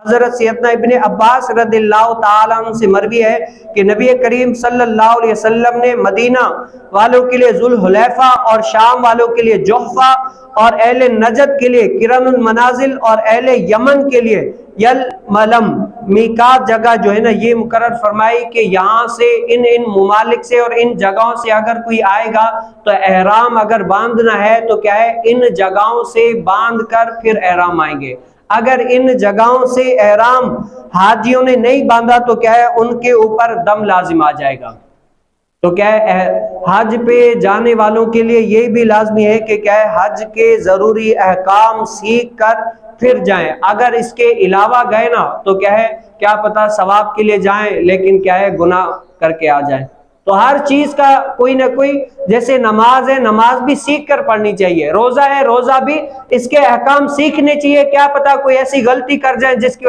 حضرت سیدنا ابن عباس رضی اللہ تعالیٰ عنہ سے مروی ہے کہ نبی کریم صلی اللہ علیہ وسلم نے مدینہ والوں کے لیے ذوالحلیفہ اور شام والوں کے لیے جحفہ اور اہل نجد کے لیے کرن المنازل اور اہل یمن کے لیے یلملم میقات جگہ جو ہے نا یہ مقرر فرمائی کہ یہاں سے ان ممالک سے اور ان جگہوں سے اگر کوئی آئے گا تو احرام اگر باندھنا ہے تو کیا ہے ان جگہوں سے باندھ کر پھر احرام آئیں گے. اگر ان جگہوں سے احرام حاجیوں نے نہیں باندھا تو کیا ہے ان کے اوپر دم لازم آ جائے گا. تو کیا ہے حج پہ جانے والوں کے لیے یہ بھی لازمی ہے کہ کیا ہے حج کے ضروری احکام سیکھ کر پھر جائیں. اگر اس کے علاوہ گئے نا تو کیا ہے کیا پتہ ثواب کے لیے جائیں لیکن کیا ہے گناہ کر کے آ جائیں. تو ہر چیز کا کوئی نہ کوئی، جیسے نماز ہے نماز بھی سیکھ کر پڑھنی چاہیے، روزہ ہے روزہ بھی اس کے احکام سیکھنے چاہیے. کیا پتہ کوئی ایسی غلطی کر جائیں جس کی